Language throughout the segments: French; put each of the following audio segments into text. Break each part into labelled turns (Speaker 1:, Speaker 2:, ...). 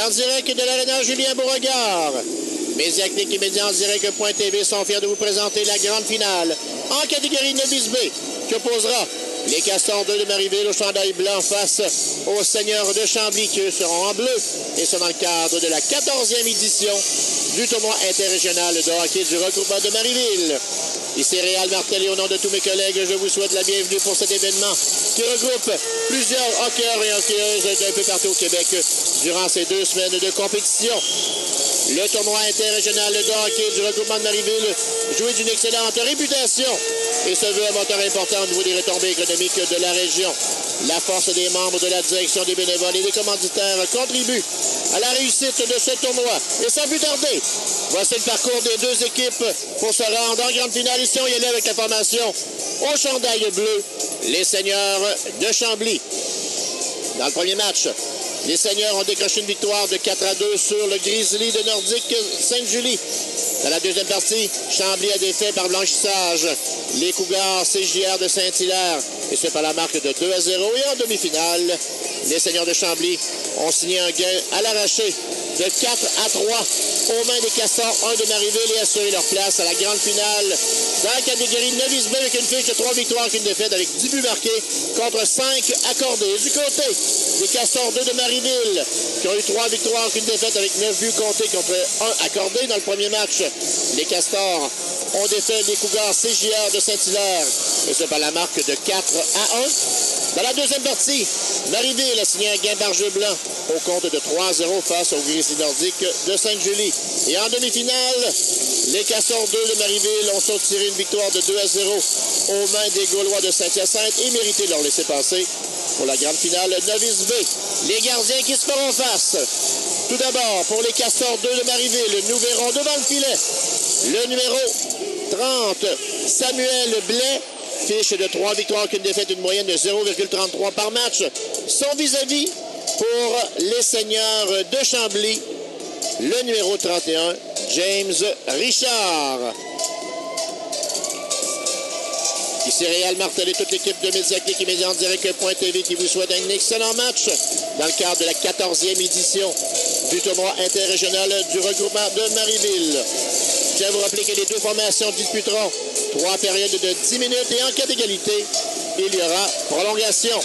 Speaker 1: En direct de l'aréna Julien Beauregard. Médiaclic et Médias en direct.tv sont fiers de vous présenter la grande finale en catégorie novice B qui opposera les Castors 2 de Marieville au chandail blanc face aux Seigneurs de Chambly qui eux seront en bleu. Et c'est dans le cadre de la 14e édition du tournoi interrégional de hockey du regroupement de Marieville. Ici Réal Martel et au nom de tous mes collègues, je vous souhaite la bienvenue pour cet événement qui regroupe plusieurs hockeyeurs et hockeyeuses d'un peu partout au Québec durant ces 2 semaines de compétition. Le tournoi interrégional de hockey du regroupement de Marieville jouit d'une excellente réputation et se veut un moteur important au niveau des retombées économiques de la région. La force des membres de la direction, des bénévoles et des commanditaires contribue à la réussite de ce tournoi. Et sans plus tarder, voici le parcours des 2 équipes pour se rendre en grande finale. Ici, on y allait avec la formation au chandail bleu, les Seigneurs de Chambly. Dans le premier match, les Seigneurs ont décroché une victoire de 4-2 sur le Grizzly de Nordique Sainte-Julie. Dans la deuxième partie, Chambly a défait par blanchissage les Cougars CJR de Saint-Hilaire. Et c'est par la marque de 2-0. Et en demi-finale, les Seigneurs de Chambly ont signé un gain à l'arraché de 4-3 aux mains des Castors 1 de Marieville et assuré leur place à la grande finale dans la catégorie novice B avec une fiche de 3 victoires qu'une défaite avec 10 buts marqués contre 5 accordés. Du côté des Castors 2 de Marieville qui ont eu 3 victoires qu'une défaite avec 9 buts comptés contre 1 accordé dans le premier match. Les Castors ont défait les Cougars CJR de Saint-Hilaire et c'est par la marque de 4-1. Dans la deuxième partie, Marieville a signé un gain par jeu blanc au compte de 3-0 face au Grizzly Nordique de Sainte-Julie. Et en demi-finale, les Castors 2 de Marieville ont tiré une victoire de 2-0 aux mains des Gaulois de Saint-Hyacinthe et mérité de leur laisser passer pour la grande finale novice B. Les gardiens qui se feront face. Tout d'abord, pour les Castors 2 de Marieville, nous verrons devant le filet le numéro 30, Samuel Blais. Fiche de 3 victoires qu'une défaite, une moyenne de 0,33 par match. Son vis-à-vis pour les Seigneurs de Chambly, le numéro 31, James Richard. Ici Réal Martel et toute l'équipe de Médiaclic et Médias en direct.tv qui vous souhaite un excellent match dans le cadre de la 14e édition du tournoi interrégional du regroupement de Marieville. Je tiens à vous rappeler que les 2 formations disputeront 3 périodes de 10 minutes et en cas d'égalité, il y aura prolongation.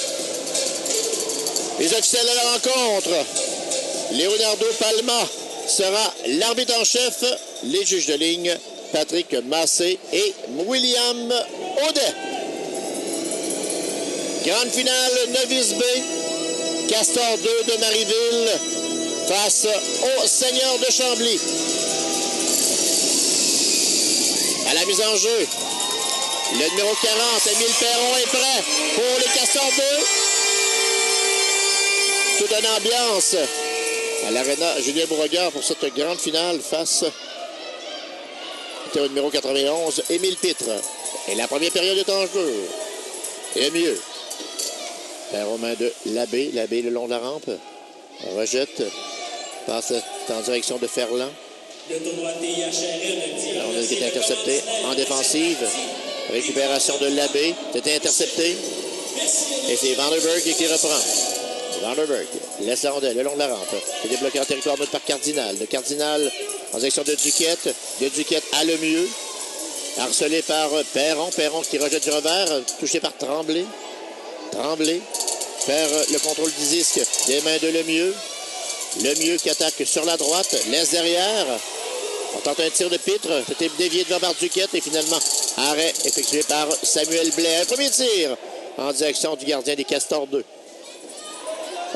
Speaker 1: Les officiels de la rencontre, Leonardo Palma sera l'arbitre en chef, les juges de ligne, Patrick Massé et William Audet. Grande finale novice B, Castor 2 de Marieville face aux Seigneurs de Chambly. À la mise en jeu, le numéro 40, Émile Perron est prêt pour les Castors 2. Toute une ambiance à l'aréna Julien Beauregard pour cette grande finale face au numéro 91, Émile Pitre. Et la première période est en jeu. Et mieux. Perron aux mains de Labbé. Labbé le long de la rampe. Rejette. Passe en direction de Ferland. On est intercepté en défensive. Récupération de Labbé. C'était intercepté. Et c'est Vanderberg qui reprend. Vanderberg laisse la rondelle le long de la rampe. C'est débloqué en territoire neutre par Cardinal. De Cardinal en direction de Duquette. De Duquette à Lemieux. Harcelé par Perron. Perron qui rejette du revers. Touché par Tremblay. Tremblay perd le contrôle du disque des mains de Lemieux. Lemieux qui attaque sur la droite. Laisse derrière. On tente un tir de Pitre. C'était dévié devant par Duquette. Et finalement, arrêt effectué par Samuel Blais. Un premier tir en direction du gardien des Castors 2.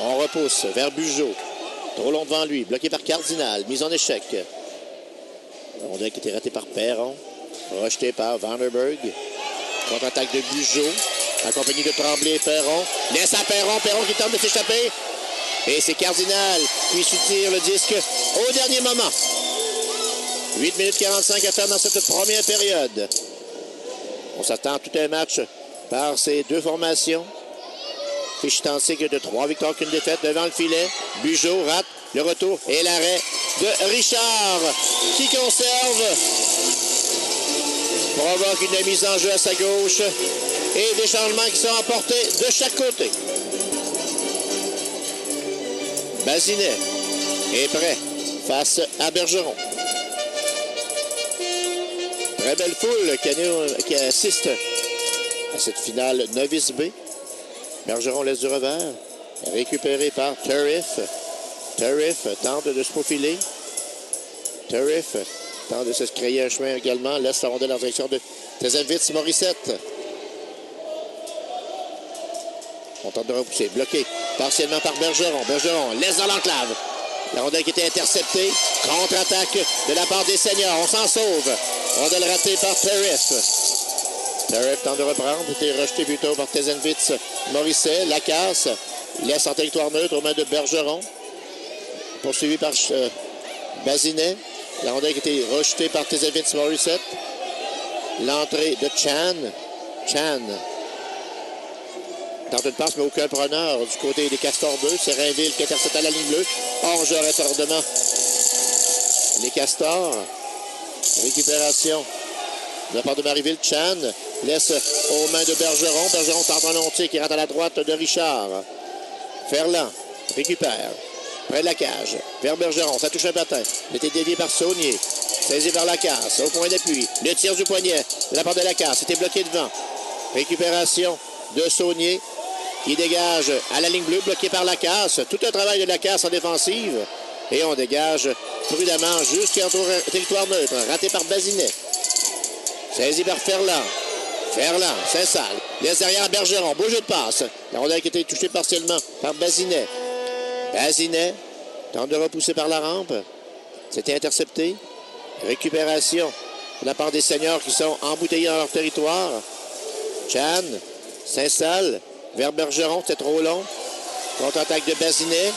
Speaker 1: On repousse vers Bugeaud. Trop long devant lui. Bloqué par Cardinal. Mise en échec. Rondelle qui était ratée par Perron. Rejeté par Vanderberg. Contre-attaque de Bugeaud. Accompagné de Tremblay et Perron. Laisse à Perron. Perron qui tente de s'échapper. Et c'est Cardinal qui soutire le disque au dernier moment. 8 minutes 45 à faire dans cette première période. On s'attend à tout un match par ces 2 formations. Fiche statistique de 3 victoires qu'une défaite devant le filet. Bugeaud rate le retour et l'arrêt de Richard qui conserve. Provoque une mise en jeu à sa gauche et des changements qui sont apportés de chaque côté. Bazinet est prêt face à Bergeron. Très belle foule qui assiste à cette finale novice B. Bergeron laisse du revers. Récupéré par Turriff. Turriff tente de se profiler. Turriff tente de se créer un chemin également. Laisse la rondelle en direction de Tezevitz Morissette. On tente de repousser. Bloqué partiellement par Bergeron. Bergeron laisse dans l'enclave. La rondelle qui était interceptée. Contre-attaque de la part des seniors. On s'en sauve. Rondelle ratée par Turriff. Turriff tente de reprendre. Était rejeté plutôt par Tezevitz Morissette. La casse. Laisse en territoire neutre aux mains de Bergeron. Poursuivi par Bazinet. La rondelle qui était rejetée par Tezevitz Morissette. L'entrée de Chan. Chan tente une passe, mais aucun preneur du côté des Castors 2. C'est Rainville qui intercepte à la ligne bleue. Hors-jeu retardement. Les Castors. Récupération de la part de Marieville. Chan laisse aux mains de Bergeron. Bergeron tente un long tir qui rentre à la droite de Richard. Ferland récupère. Près de la cage. Vers Bergeron. Ça touche un patin. Il était dévié par Saunier. Saisi par Lacasse. Au point d'appui. Le tir du poignet de la part de Lacasse. C'était bloqué devant. Récupération de Saunier qui dégage à la ligne bleue. Bloqué par Lacasse. Tout un travail de Lacasse en défensive. Et on dégage prudemment jusqu'en territoire neutre. Raté par Bazinet. Saisi par Ferland. Ferland s'installe. Laisse derrière Bergeron. Beau jeu de passe. La rondelle qui a été touchée partiellement par Bazinet. Bazinet tente de repousser par la rampe. C'était intercepté. Récupération de la part des seniors qui sont embouteillés dans leur territoire. Chan s'installe vers Bergeron. C'est trop long. Contre-attaque de Bazinet.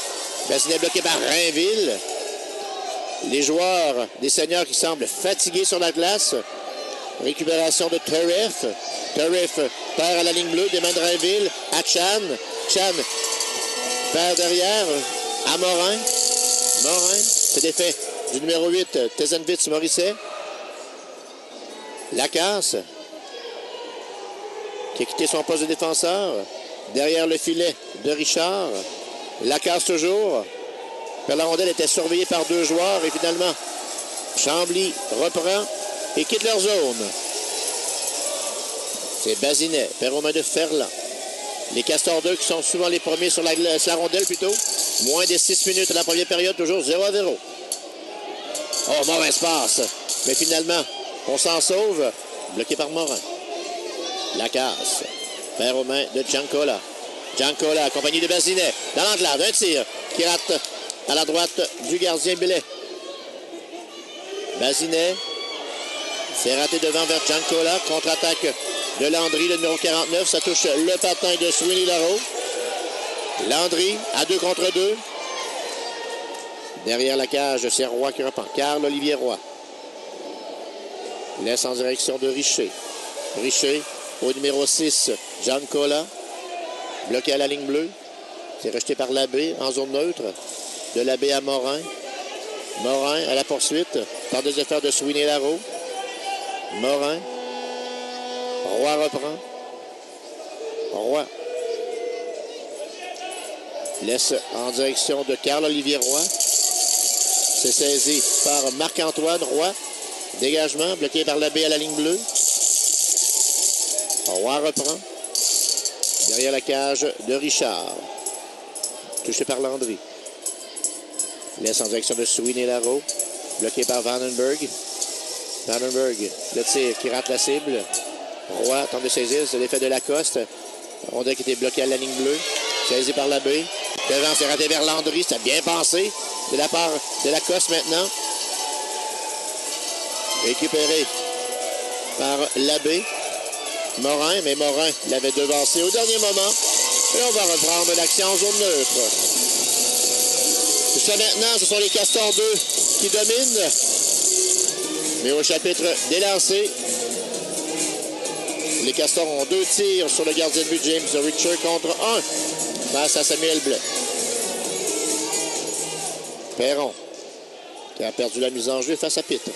Speaker 1: Bazinet bloqué par Rainville. Les joueurs des seniors qui semblent fatigués sur la glace. Récupération de Turriff. Turriff perd à la ligne bleue des mains de Rainville à Chan. Chan perd derrière à Morin. Morin, c'est défait du numéro 8, Tezevitz Morissette. Lacasse qui a quitté son poste de défenseur. Derrière le filet de Richard. Lacasse toujours. La rondelle était surveillée par deux joueurs et finalement, Chambly reprend et quitte leur zone. C'est Bazinet, perd aux mains de Ferland. Les Castors 2 qui sont souvent les premiers sur la rondelle plutôt. Moins de 6 minutes à la première période, toujours 0-0. Oh, mauvaise passe. Mais finalement, on s'en sauve. Bloqué par Morin. Lacasse. Perd aux mains de Giancola. Giancola, accompagné de Bazinet. Dans l'enclave, un tir qui rate à la droite du gardien Billet. Bazinet. C'est raté devant vers Giancola. Contre-attaque de Landry, le numéro 49. Ça touche le patin de Sweeney Larreau. Landry à 2 contre 2. Derrière la cage, c'est Roy qui reprend. Carl-Olivier Roy. Laisse en direction de Richer. Richer au numéro 6, Giancola. Bloqué à la ligne bleue. C'est rejeté par Labbé en zone neutre. De Labbé à Morin. Morin à la poursuite. Par des efforts de Sweeney Larreau. Morin. Roy reprend. Roy laisse en direction de Carl-Olivier Roy. C'est saisi par Marc-Antoine Roy. Dégagement, bloqué par Labbé à la ligne bleue. Roy reprend. Derrière la cage de Richard. Touché par Landry. Laisse en direction de Sweeney Larreau. Bloqué par Vandenberg. Vandenberg, le tir qui rate la cible. Roy tente de saisir, c'est l'effet de Lacoste. Rondelle qui était bloqué à la ligne bleue. Saisi par Labbé. Devant, c'est raté vers Landry. C'était bien pensé de la part de Lacoste maintenant. Récupéré par Labbé. Morin, mais Morin l'avait devancé au dernier moment. Et on va reprendre l'action en zone neutre. Jusqu'à maintenant, ce sont les Castors 2 qui dominent. Mais au chapitre des lancers, les Castors ont 2 tirs sur le gardien de but James Richard contre 1 face à Samuel Blais. Perron qui a perdu la mise en jeu face à Pitre.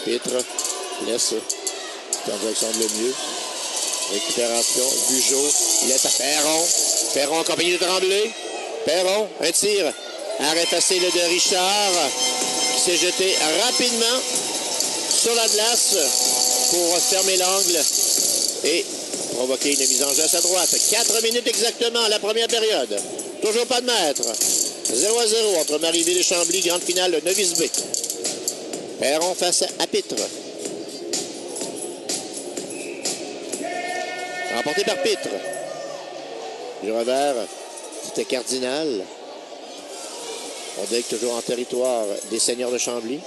Speaker 1: Pitre laisse en direction de Lemieux. Récupération. Bugeaud laisse à Perron. Perron accompagné de Tremblay. Perron, un tir. Arrêt facile de Richard qui s'est jeté rapidement sur la glace pour fermer l'angle et provoquer une mise en jeu à sa droite. 4 minutes exactement la première période. Toujours pas de maître. 0-0 entre Marieville et Chambly, grande finale Novice B. Perron face à Pitre. Remporté par Pitre. Du revers, c'était Cardinal. On dit que toujours en territoire des Seigneurs de Chambly.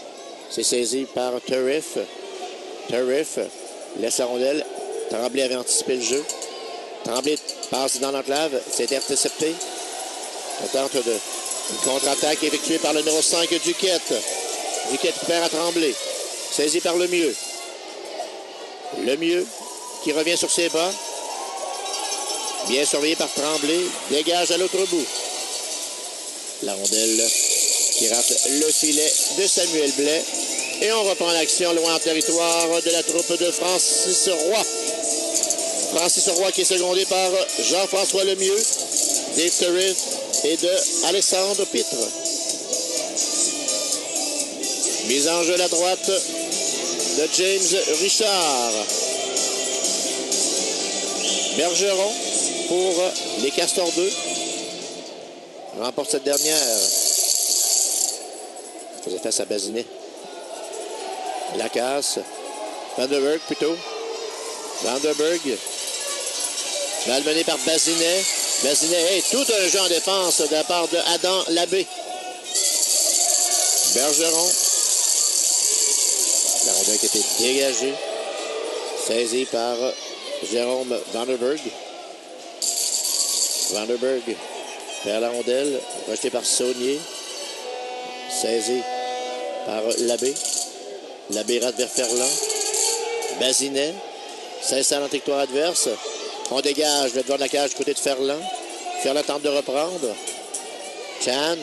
Speaker 1: C'est saisi par Turriff. Turriff laisse la rondelle. Tremblay avait anticipé le jeu. Tremblay passe dans l'enclave. C'est intercepté. On tente une contre-attaque effectuée par le numéro 5, Duquette. Duquette qui perd à Tremblay. Saisi par Lemieux. Lemieux qui revient sur ses pas. Bien surveillé par Tremblay. Dégage à l'autre bout. La rondelle qui rate le filet de Samuel Blais. Et on reprend l'action loin en territoire de la troupe de Francis Roy. Francis Roy qui est secondé par Jean-François Lemieux, Dave Turriff et de Alexandre Pitre. Mise en jeu à la droite de James Richard. Bergeron pour les Castors 2. Remporte cette dernière. Faisait face à Bazinet. Lacasse. Vanderberg plutôt. Vanderberg. Malmené par Bazinet. Bazinet, tout un jeu en défense de la part de Adam Labbé. Bergeron. La rondelle qui a été dégagée. Saisie par Jérôme Vanderberg. Vanderberg perd la rondelle. Rejeté par Saunier. Saisi par Labbé. Labbé rate vers Ferland. Bazinet s'installe en trajectoire adverse. On dégage le devant de la cage du côté de Ferland. Ferland tente de reprendre. Chan.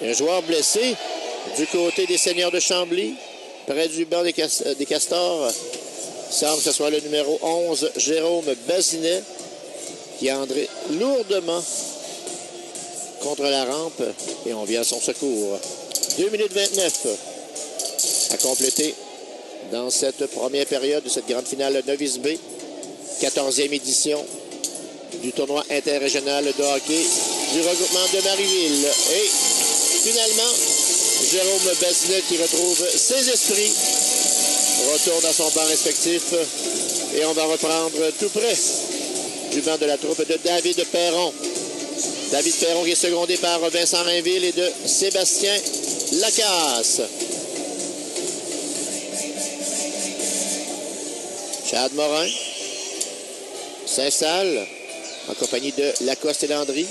Speaker 1: Un joueur blessé du côté des Seigneurs de Chambly, près du banc des Castors. Il semble que ce soit le numéro 11, Jérôme Bazinet, qui a entré lourdement contre la rampe. Et on vient à son secours. 2 minutes 29 à compléter dans cette première période de cette grande finale Novice B. 14e édition du tournoi interrégional de hockey du regroupement de Marieville. Et finalement, Jérôme Bazinet qui retrouve ses esprits retourne à son banc respectif. Et on va reprendre tout près du banc de la troupe de David Perron. David Perron qui est secondé par Vincent Rainville et de Sébastien Lacasse. Chad Morin s'installe en compagnie de Lacoste et Landry.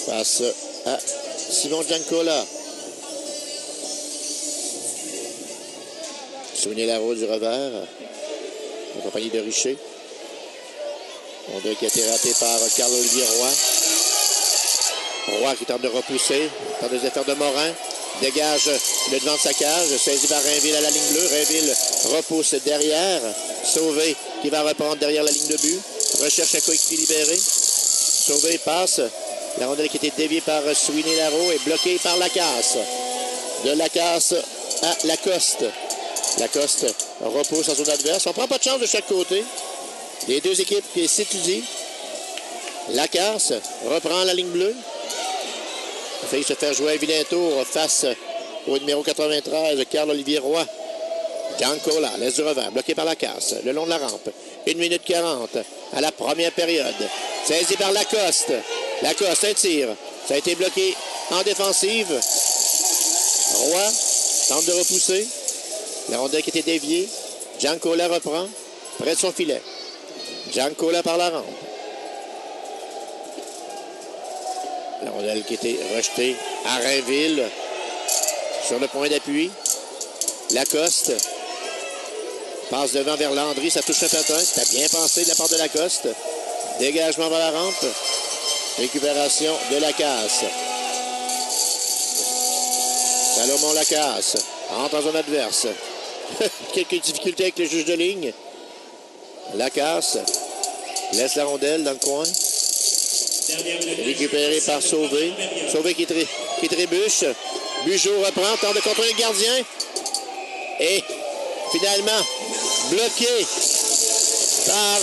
Speaker 1: Face à Simon Giancola. Souvenez la roue du revers en compagnie de Richer. On dirait qu'il a été raté par Carl-Olivier Roy. Roy qui tente de repousser, tente des efforts de Morin. Dégage le devant de sa cage, saisi par Rainville à la ligne bleue. Rainville repousse derrière. Sauvé qui va reprendre derrière la ligne de but. Recherche un coéquipier libéré. Sauvé passe. La rondelle qui a été déviée par Sweeney Larreau est bloquée par Lacasse. De Lacasse à Lacoste. Lacoste repousse en zone adverse. On ne prend pas de chance de chaque côté. Les deux équipes qui s'étudient. Lacasse reprend la ligne bleue. Il a failli se faire jouer un vilain tour face au numéro 93, Carl-Olivier Roy. Giancola laisse du revers, bloqué par Lacasse, le long de la rampe. 1 minute 40 à la première période. Saisi par Lacoste. Lacoste, un tir. Ça a été bloqué en défensive. Roy tente de repousser. La rondelle qui était déviée. Giancola reprend près de son filet. Giancola par la rampe. La rondelle qui était rejetée à Rainville sur le point d'appui. Lacoste passe devant vers Landry, ça touche un patin. C'était bien pensé de la part de Lacoste. Dégagement vers la rampe. Récupération de Lacasse. Salomon Lacasse entre en zone adverse. Quelques difficultés avec le juge de ligne. Lacasse laisse la rondelle dans le coin. Récupéré par Sauvé. Sauvé qui trébuche. Bugeaud reprend, tente de contrôler le gardien. Et finalement, bloqué par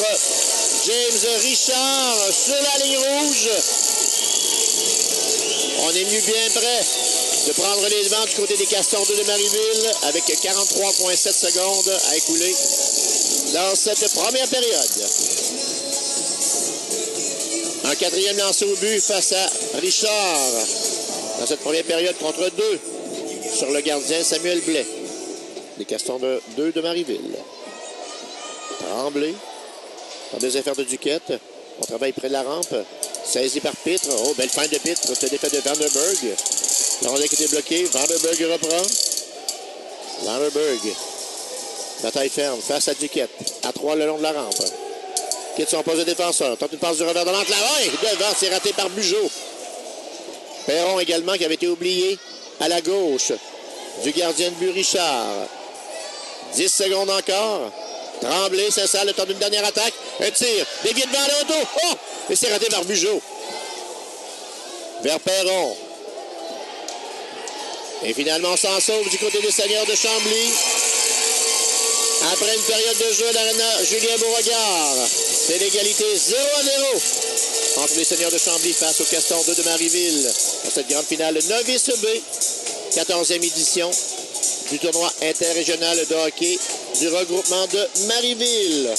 Speaker 1: James Richard sur la ligne rouge. On est mieux bien prêt de prendre les devants du côté des Castors 2 de Marieville avec 43,7 secondes à écouler dans cette première période. Un quatrième lancé au but face à Richard dans cette première période contre 2 sur le gardien Samuel Blais. Les Castors 2 de Marieville. Tremblay. Dans des affaires de Duquette. On travaille près de la rampe. Saisi par Pitre. Oh, belle fin de Pitre. C'est l'effet de Vanderberg. La rondelle qui était bloquée. Vanderberg reprend. Vanderberg. Bataille ferme face à Duquette. À 3 le long de la rampe. Quitte son poste de défenseur. Tente une passe du revers de l'enclavant. Devant, c'est raté par Bugeaud. Perron également qui avait été oublié à la gauche du gardien de but Richard. 10 secondes encore. Tremblay s'installe le temps d'une dernière attaque. Un tir. Dévié devant l'auto. Oh! Et c'est raté par Bugeaud. Vers Perron. Et finalement, on s'en sauve du côté des Seigneurs de Chambly. Après une période de jeu à l'Arena Julien Beauregard. C'est l'égalité 0-0 entre les Seigneurs de Chambly face aux Castors 2 de Marieville. Dans cette grande finale Novice B. 14e édition du tournoi interrégional de hockey du regroupement de Marieville.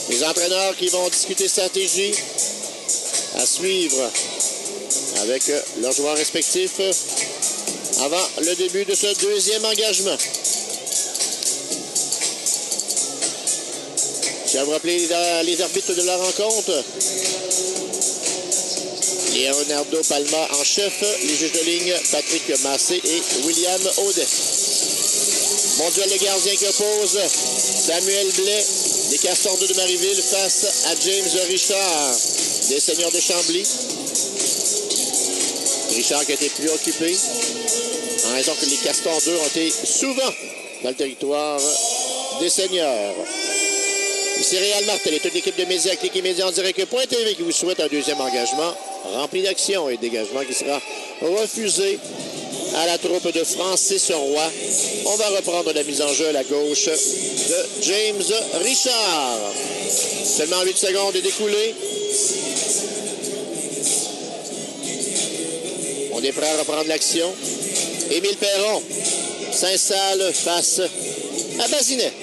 Speaker 1: Les entraîneurs qui vont discuter stratégie à suivre avec leurs joueurs respectifs avant le début de ce deuxième engagement. Je vais vous rappeler les arbitres de la rencontre. Leonardo Palma en chef, les juges de ligne Patrick Massé et William Audet. Mon duel de gardien qui oppose Samuel Blais des Castors 2 de Marieville face à James Richard des Seigneurs de Chambly. Richard qui a été plus occupé en raison que les Castors 2 ont été souvent dans le territoire des Seigneurs. Ici Réal Martel et toute l'équipe de Média Clic et Média en direct Point TV qui vous souhaite un deuxième engagement rempli d'action et dégagement qui sera refusé à la troupe de Francis Roy. On va reprendre la mise en jeu à la gauche de James Richard. Seulement 8 secondes est découlé. On est prêt à reprendre l'action. Émile Perron s'installe face à Bazinet.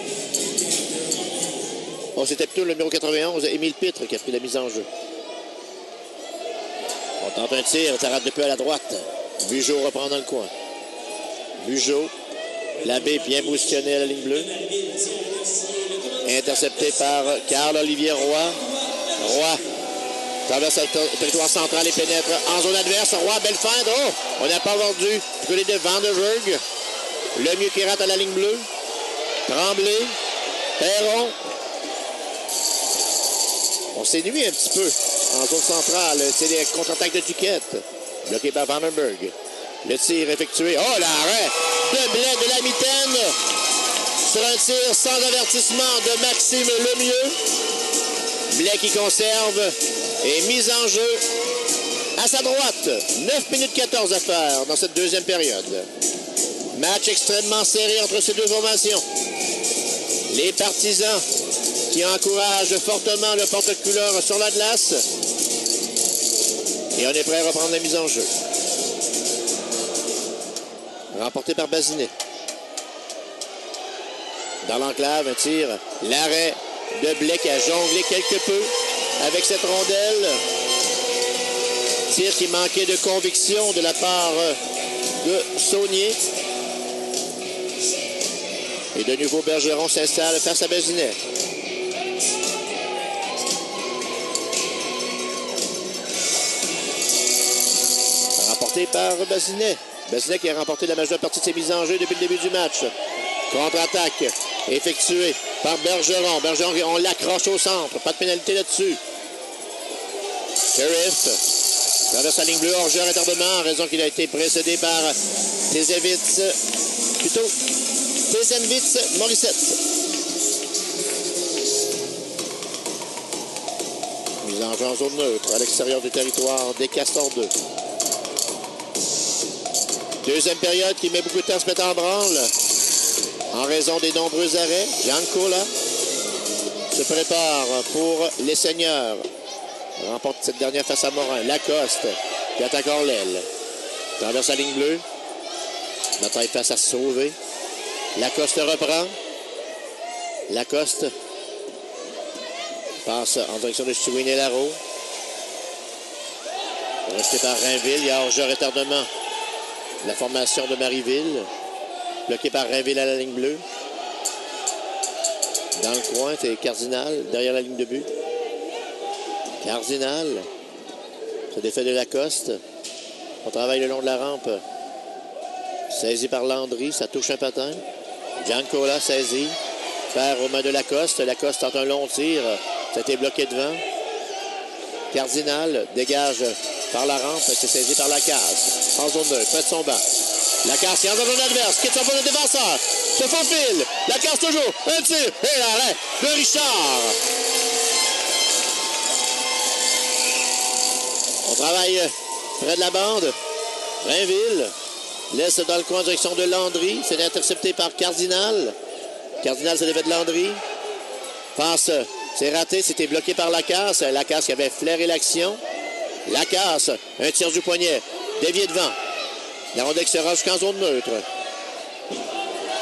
Speaker 1: Oh, c'était plutôt le numéro 91, Émile Pitre, qui a pris la mise en jeu. On tente un tir, ça rate de peu à la droite. Bugeaud reprend dans le coin. Bugeaud, Labbé bien positionné à la ligne bleue. Intercepté par Carl-Olivier Roy. Roy traverse le territoire central et pénètre en zone adverse. Roy, belle feinte. Oh, on n'a pas vendu du côté de Vanderberg. Le mieux qui rate à la ligne bleue. Tremblay. Perron. On s'est nuit un petit peu en zone centrale. C'est les contre-attaques de Duquette. Bloqué par Vandenberg. Le tir effectué. Oh, l'arrêt de Blais de la mitaine. Sur un tir sans avertissement de Maxime Lemieux. Blais qui conserve et mise en jeu à sa droite. 9 minutes 14 à faire dans cette deuxième période. Match extrêmement serré entre ces deux formations. Les partisans qui encouragent fortement le porte-couleur sur la glace. Et on est prêt à reprendre la mise en jeu. Remporté par Bazinet. Dans l'enclave, un tir. L'arrêt de Blais qui a jonglé quelque peu avec cette rondelle. Tir qui manquait de conviction de la part de Saunier. Et de nouveau, Bergeron s'installe face à Bazinet. Remporté par Bazinet. Bazinet qui a remporté la majeure partie de ses mises en jeu depuis le début du match. Contre-attaque effectuée par Bergeron. Bergeron, on l'accroche au centre. Pas de pénalité là-dessus. Sheriff traverse la ligne bleue hors jeu retardement en raison qu'il a été précédé par Tezenvitz Morissette. Mise en jeu en zone neutre à l'extérieur du territoire des Castors 2. Deuxième période qui met beaucoup de temps à se mettre en branle en raison des nombreux arrêts. Giancola se prépare pour les Seigneurs. Remporte cette dernière face à Morin. Lacoste qui attaque hors l'aile. Traverse la ligne bleue. Bataille face à Sauvé. Lacoste reprend. Lacoste passe en direction de Stewie Laro. Resté par Rainville. Il y a hors-jeu retardement. La formation de Marieville. Bloqué par Rainville à la ligne bleue. Dans le coin, c'est Cardinal derrière la ligne de but. Cardinal. Se défait de Lacoste. On travaille le long de la rampe. Saisi par Landry. Ça touche un patin. Giancola saisi. Perd aux mains de Lacoste. Lacoste tente un long tir. Ça a été bloqué devant. Cardinal dégage par la rampe. C'est saisi par Lacasse. En zone 2. Près de son banc. Lacasse qui entre dans zone adverse. Quitte son poste de défenseur. Se faufile. Lacasse toujours. Un tir. Et l'arrêt de Richard. On travaille près de la bande. Rainville laisse dans le coin en direction de Landry. C'est intercepté par Cardinal. Cardinal se défait de Landry. Passe. C'est raté. C'était bloqué par Lacasse. Lacasse qui avait flairé l'action. Lacasse. Un tir du poignet. Dévié devant. La rondelle qui se rend jusqu'en zone neutre.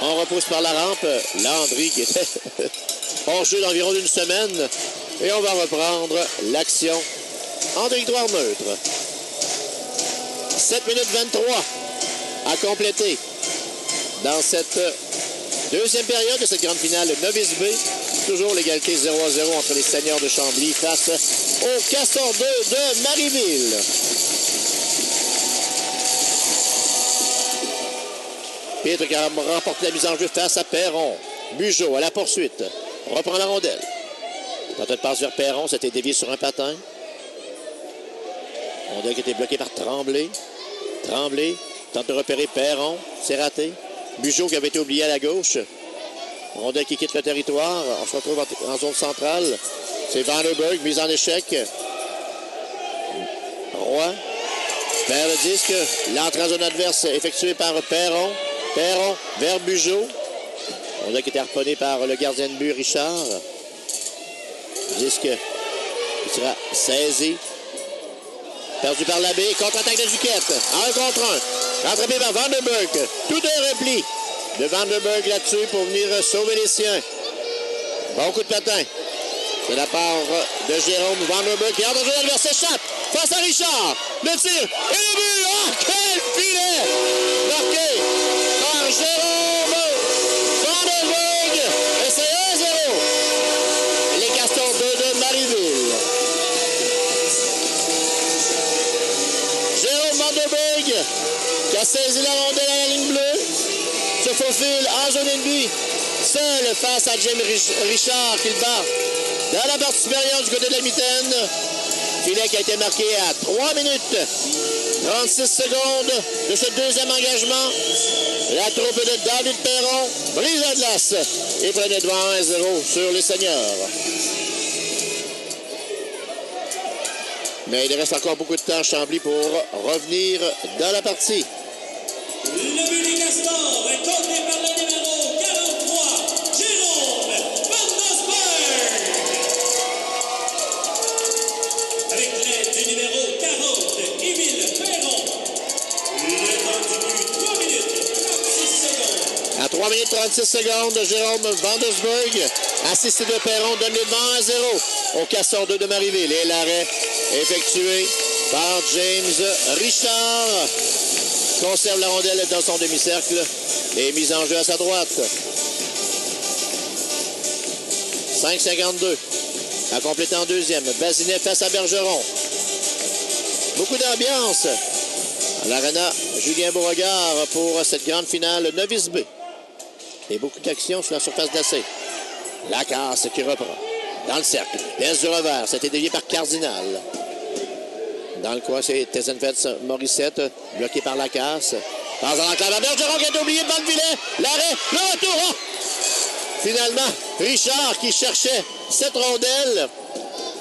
Speaker 1: On repousse par la rampe. Landry qui était hors jeu d'environ une semaine. Et on va reprendre l'action en territoire neutre. 7 minutes 23 à compléter dans cette deuxième période de cette grande finale Novice B. Toujours l'égalité 0-0 entre les Seigneurs de Chambly face aux Castors 2 de Marieville. Pitre qui a remporté la mise en jeu face à Perron. Bugeaud à la poursuite. On reprend la rondelle. Tente de passe vers Perron, c'était dévié sur un patin. Rondelle qui était bloquée par Tremblay. Tremblay tente de repérer Perron. C'est raté. Bugeaud qui avait été oublié à la gauche. Rondelle qui quitte le territoire. On se retrouve en zone centrale. C'est Vanderberg, mise en échec. Roy perd le disque. L'entrée en zone adverse effectuée par Perron. Perron vers Bugeaud. Rondelle qui était harponné par le gardien de but Richard. Disque qui sera saisi. Perdu par l'abbé. Contre-attaque de Duquette. 1 contre 1. Rattrapé par Vanderberg. Tout un repli de Vanderberg là-dessus pour venir sauver les siens. Bon coup de patin. C'est la part de Jérôme Vanderberg qui entre dans l'adverse, s'échappe face à Richard. Le tir et le but. Oh, quel filet! Marqué par Jérôme Vanderberg. Et c'est 1-0. Les Castors 2 de Marieville. Jérôme Vanderberg qui a saisi la rondelle à la ligne bleue. Se faufile en zone ennemie. Seul face à James Richard qui le bat dans la partie supérieure du côté de la mitaine. Filet qui a été marqué à 3 minutes 36 secondes de ce deuxième engagement. La troupe de David Perron brise la glace et prenait devant 1-0 sur les Seigneurs. Mais il reste encore beaucoup de temps à Chambly pour revenir dans la partie.
Speaker 2: Le but des Castors est compté par le numéro 43, Jérôme Vandersberg. Avec l'aide du numéro 40, Émile Perron. Le temps du but, 3 minutes 36 secondes.
Speaker 1: À 3 minutes 36 secondes, Jérôme Vandersberg, assisté de Perron, donne le devant 1-0 au Castors 2 de Marieville. Et l'arrêt effectué par James Richard. Conserve la rondelle dans son demi-cercle et mise en jeu à sa droite. 5,52 à compléter en deuxième. Bazinet face à Bergeron. Beaucoup d'ambiance à l'Arena Julien Beauregard pour cette grande finale Novice B. Et beaucoup d'action sur la surface d'essai. Lacasse qui reprend dans le cercle. Laisse du revers. C'était dévié par Cardinal. Dans le coin, c'est Tezenfetz Morissette, bloqué par Lacasse. Passe dans l'enclave à Bergeron qui est oublié devant le filet. L'arrêt, le retour. Oh! Finalement, Richard qui cherchait cette rondelle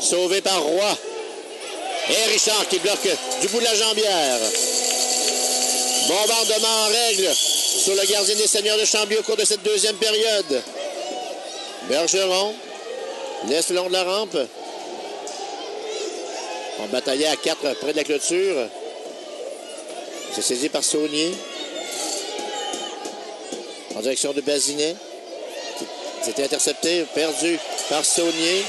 Speaker 1: Sauvé par Roy. Et Richard qui bloque du bout de la jambière. Bombardement en règle sur le gardien des Seigneurs de Chambly au cours de cette deuxième période. Bergeron laisse le long de la rampe. On bataillait à 4 près de la clôture. C'est saisi par Saunier. En direction de Bazinet. C'était intercepté, perdu par Saunier.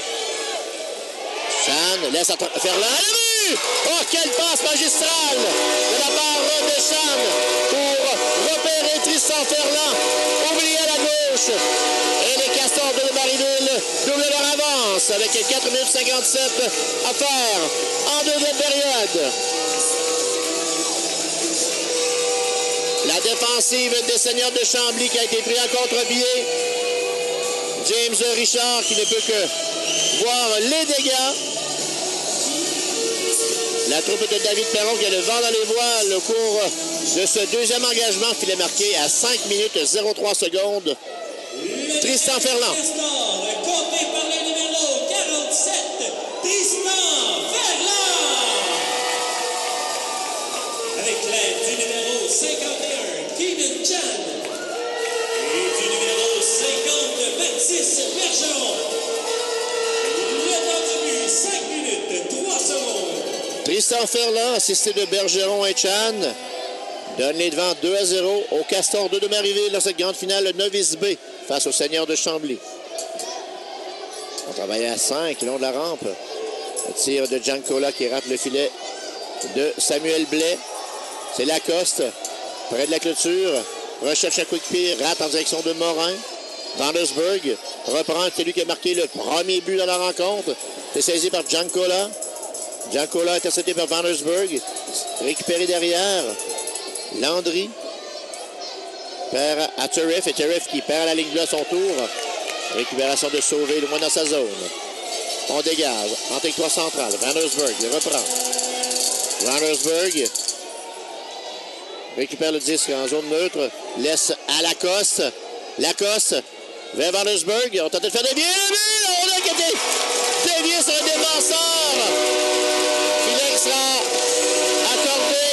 Speaker 1: Chan laisse à Ferland. Oh, quelle passe magistrale de la part de Chan pour repérer Tristan Ferland. Oublié à la gauche. Et les Castors de Marieville doublent leur avance avec 4 minutes 57 à faire en deuxième période. La défensive des Seigneurs de Chambly qui a été pris en contre-pied. James Richard qui ne peut que voir les dégâts. La troupe de David Perron qui a le vent dans les voiles au cours de ce deuxième engagement qu'il est marqué à 5 minutes 03 secondes. Tristan Ferland.
Speaker 2: Compté par le numéro 47, Tristan Ferland. Avec l'aide du numéro 51, Keenan Chan. Et du numéro 50, Mathis Bergeron. Le temps du but, 5 minutes 3 secondes.
Speaker 1: Tristan Ferland, assisté de Bergeron et Chan, donne les devants 2-0 au Castor de Marieville dans cette grande finale Novice B face au Seigneur de Chambly. On travaille à 5, le long de la rampe. Le tir de Giancola qui rate le filet de Samuel Blais. C'est Lacoste, près de la clôture. Recherche à quick pied, rate en direction de Morin. Vandersburg reprend, c'est lui qui a marqué le premier but dans la rencontre. C'est saisi par Giancola. Giancola intercepté par Vandersburg. Récupéré derrière. Landry perd à Terriff. Et Terriff qui perd à la ligne bleue à son tour. Récupération de Sauvé, loin dans sa zone. On dégage. En territoire central. Vandersburg reprend. Vandersburg récupère le disque en zone neutre. Laisse à Lacoste. Lacoste vers Vandersburg. On tente de faire dévier. On a été dévié sur un défenseur. Filet sera accordé.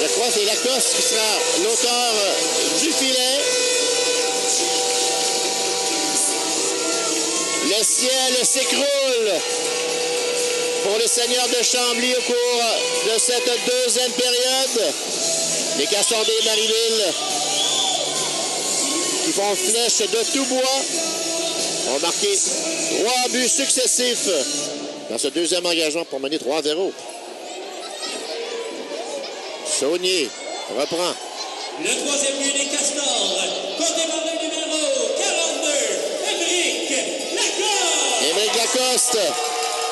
Speaker 1: Je crois que c'est Lacoste qui sera l'auteur du filet. Le ciel s'écroule pour les Seigneurs de Chambly au cours de cette deuxième période. Les Castors de Marieville qui font flèche de tout bois ont marqué 3 buts successifs dans ce deuxième engagement pour mener 3-0. Saunier reprend.
Speaker 2: Le troisième but des Castors, compté par le numéro 42, Émeric Lacoste.
Speaker 1: Émeric Lacoste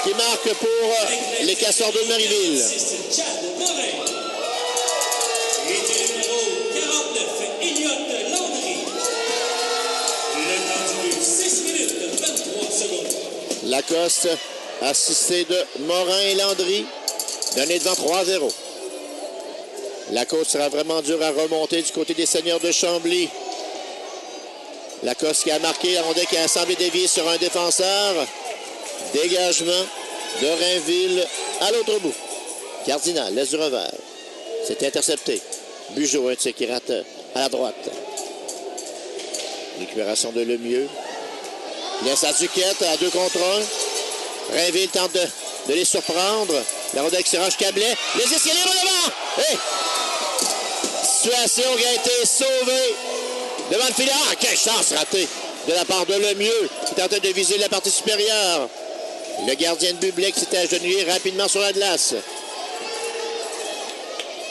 Speaker 1: qui marque pour les Castors de Marieville.
Speaker 2: Chad Morin. Et du numéro 49, Elliott Landry. Le temps du but, 6 minutes 23 secondes.
Speaker 1: Lacoste, assisté de Morin et Landry, donné devant 3-0. La côte sera vraiment dure à remonter du côté des Seigneurs de Chambly. Lacoste qui a marqué, la rondelle qui a semblé dévier sur un défenseur. Dégagement de Rainville à l'autre bout. Cardinal laisse du revers. C'est intercepté. Bugeaud, un tir qui rate à la droite. Récupération de Lemieux. Laisse à Duquette à 2 contre 1. Rainville tente de les surprendre. La rondelle qui se range Cablet. Les escaliers vont devant. Hey! Situation qui a été sauvée devant le filet. Ah, quelle chance ratée de la part de Lemieux qui tentait de viser la partie supérieure. Le gardien de but Blake s'était agenouillé rapidement sur la glace.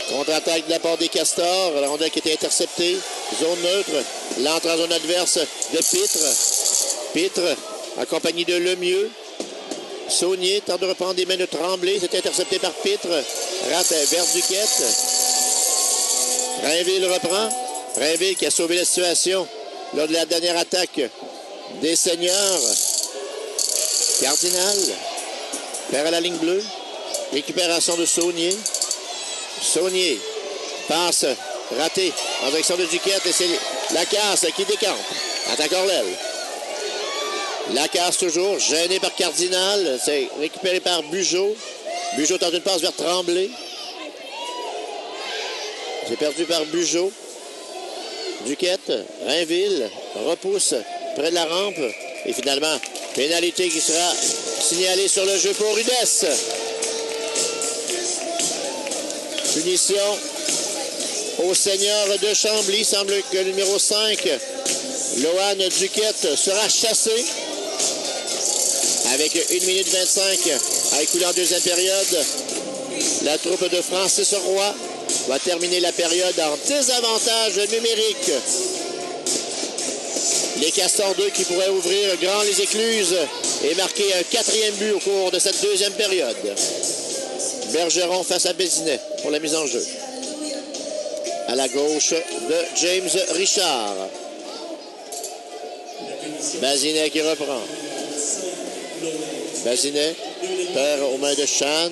Speaker 1: Contre-attaque de la part des Castors. La rondelle qui était interceptée. Zone neutre. L'entrée en zone adverse de Pitre. Pitre accompagné de Lemieux. Saunier tente de reprendre des mains de Tremblay. C'est intercepté par Pitre. Rate vers Duquette. Rainville reprend. Rainville qui a sauvé la situation lors de la dernière attaque des Seigneurs. Cardinal perd à la ligne bleue. Récupération de Saunier. Saunier passe raté en direction de Duquette et c'est Lacasse qui décampe. Attaque Orlel. Lacasse toujours, gêné par Cardinal. C'est récupéré par Bugeaud. Bugeaud tente une passe vers Tremblay. C'est perdu par Bugeaud. Duquette, Rainville, repousse près de la rampe. Et finalement, pénalité qui sera signalée sur le jeu pour Rudess. Punition au seigneur de Chambly. Il semble que le numéro 5, Lohan Duquette, sera chassé. Avec 1 minute 25 à écouler en deuxième période. La troupe de Francis Roy va terminer la période en désavantage numérique. Les Castors 2 qui pourraient ouvrir grand les écluses et marquer un 4e but au cours de cette deuxième période. Bergeron face à Bézinet pour la mise en jeu. À la gauche de James Richard. Bazinet qui reprend. Bazinet perd aux mains de Chan.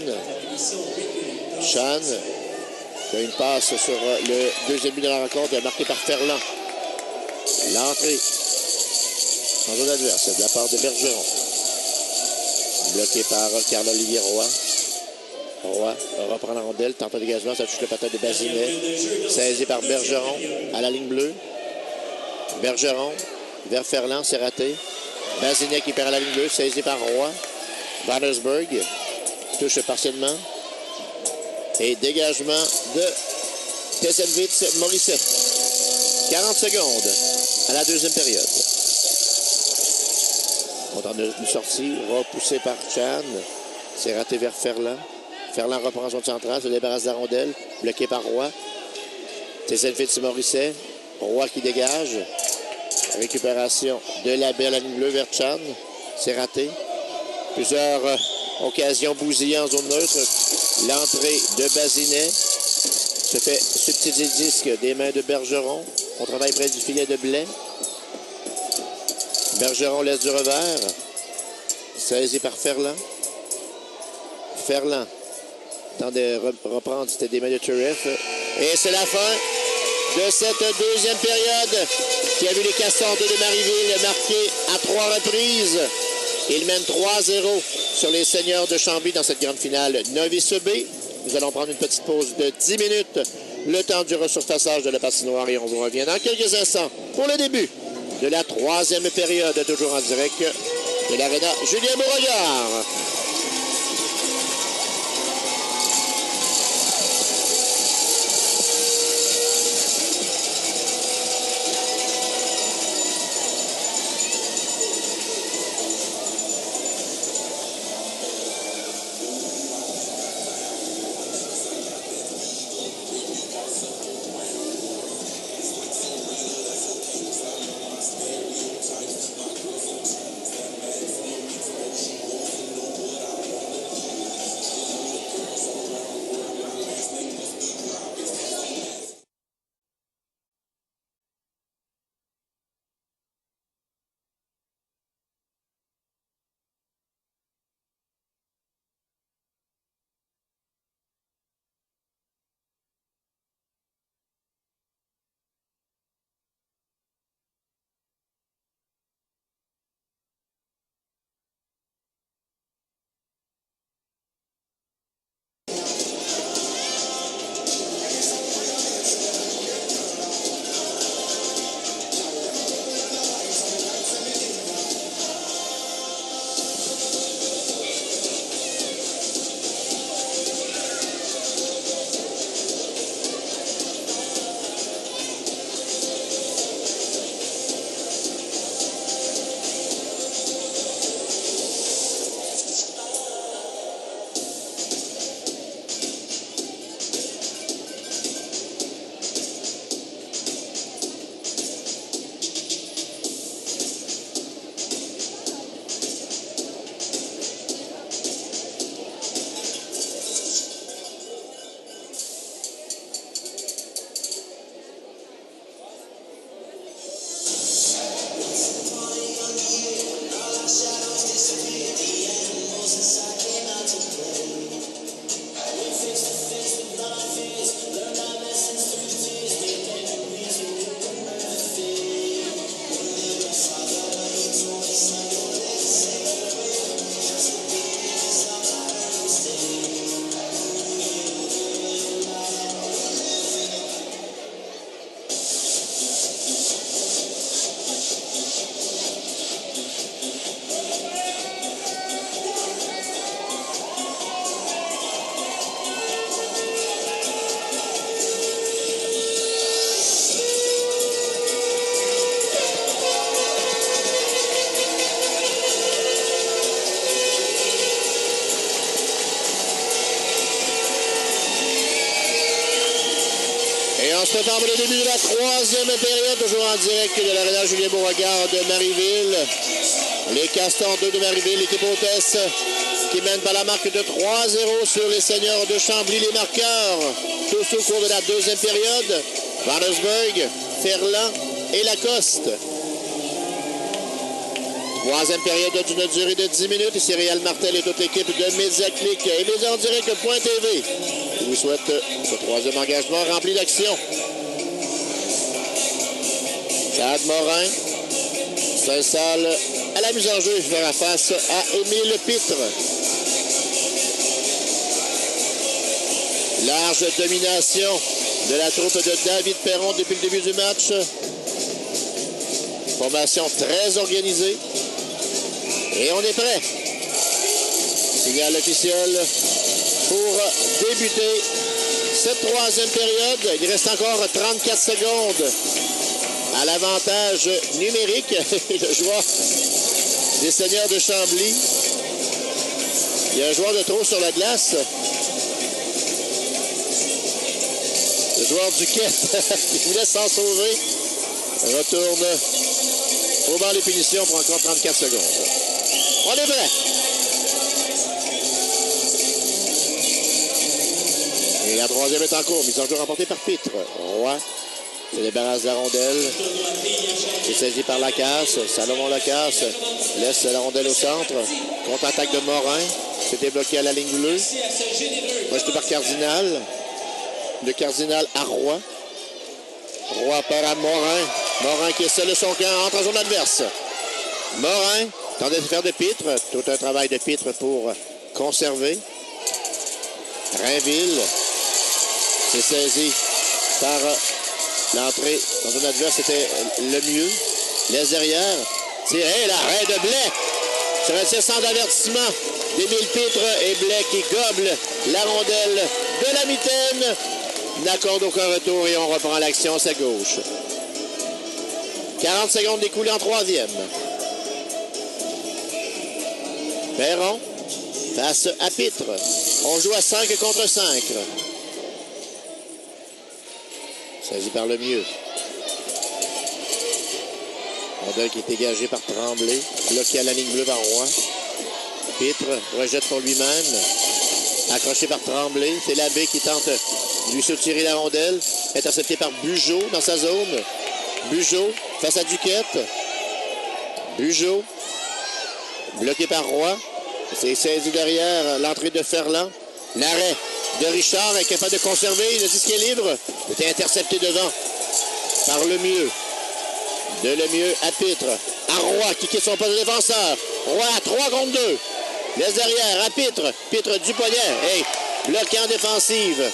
Speaker 1: Chan qui a une passe sur le deuxième but de la rencontre, marqué par Ferland. L'entrée en zone adverse de la part de Bergeron. Bloqué par Carl-Olivier Roy. Roy reprend la rondelle, tente un dégagement, ça touche le patin de Bazinet. Saisi par Bergeron à la ligne bleue. Bergeron vers Ferland, c'est raté. Bazinet qui perd à la ligne bleue, saisi par Roy. Vannersburg touche partiellement. Et dégagement de Tesselwitz-Morisset. 40 secondes à la deuxième période. On tente une sortie, repoussée par Chan. C'est raté vers Ferland. Ferland reprend en zone centrale, se débarrasse de la rondelle, bloqué par Roy. Tesselwitz-Morisset. Roy qui dégage. Récupération de Labbé à la ligne bleue vers Chan. C'est raté. Plusieurs occasions bousillées en zone neutre. L'entrée de Bazinet se fait subtiliser le disque des mains de Bergeron. On travaille près du filet de Blais. Bergeron laisse du revers. Saisi par Ferland. Ferland tente de reprendre, c'était des mains de Turef. Et c'est la fin de cette deuxième période qui a vu les Castors de Marieville marquer à 3 reprises. Ils mènent 3-0 sur les Seigneurs de Chambly dans cette grande finale Novice B. Nous allons prendre une petite pause de 10 minutes, le temps du resurfaçage de la patinoire, et on vous revient dans quelques instants pour le début de la troisième période, toujours en direct de l'Arena Julien Beauregard. on se prépare pour le début de la troisième période, toujours en direct de l'aréna Julien Beauregard de Marieville. Les Castors 2 de Marieville, l'équipe hôtesse, qui mène par la marque de 3-0 sur les Seigneurs de Chambly. Les marqueurs, tous au cours de la deuxième période, Vandersburg, Ferland et Lacoste. Troisième période d'une durée de 10 minutes. Ici Réal Martel et toute l'équipe de Mediaclick et les en direct.tv. Je vous souhaite ce troisième engagement rempli d'action. Chad Morin s'installe à la mise en jeu vers face à Émile Pitre. Large domination de la troupe de David Perron depuis le début du match. Formation très organisée. Et on est prêt. Signal officiel pour débuter cette troisième période. Il reste encore 34 secondes à l'avantage numérique. Le joueur des Seigneurs de Chambly. Il y a un joueur de trop sur la glace. Le joueur du Quai qui voulait s'en sauver retourne au banc des punitions pour encore 34 secondes. On est prêt. Et la troisième est en cours. Mise en jeu remportée par Pitre. Roy se débarrasse de la rondelle. C'est saisi par Lacasse. Salomon Lacasse laisse la rondelle au centre. Contre-attaque de Morin. C'est débloqué à la ligne bleue. Rejeté par Cardinal. Le Cardinal à Roy. Roy part à Morin. Morin qui est seul de son camp entre en zone adverse. Morin tente de faire de Pitre. Tout un travail de Pitre pour conserver. Rainville. C'est saisi par l'entrée dans zone adverse. C'était le mieux. Laisse derrière. Tiré l'arrêt de Blais. Sur un tir sans avertissement d'Émile Pitre et Blais qui goble la rondelle de la mitaine. N'accorde aucun retour et on reprend l'action à sa gauche. 40 secondes découlées en troisième. Perron face à Pitre. On joue à 5 contre 5. Saisi par le mieux. Rondelle qui est dégagée par Tremblay. Bloqué à la ligne bleue par Roy. Pitre rejette pour lui-même. Accroché par Tremblay. C'est Labbé qui tente de lui soutirer la rondelle. Intercepté par Bugeaud dans sa zone. Bugeaud face à Duquette. Bugeaud. Bloqué par Roy. C'est saisi derrière l'entrée de Ferland. L'arrêt de Richard est capable de conserver. Le disque est libre. C'était intercepté devant par le mieux. De le mieux à Pitre. À Roy qui quitte son poste de défenseur. Roy à 3 contre 2. Laisse derrière à Pitre. Pitre du poignet. Hey, bloqué en défensive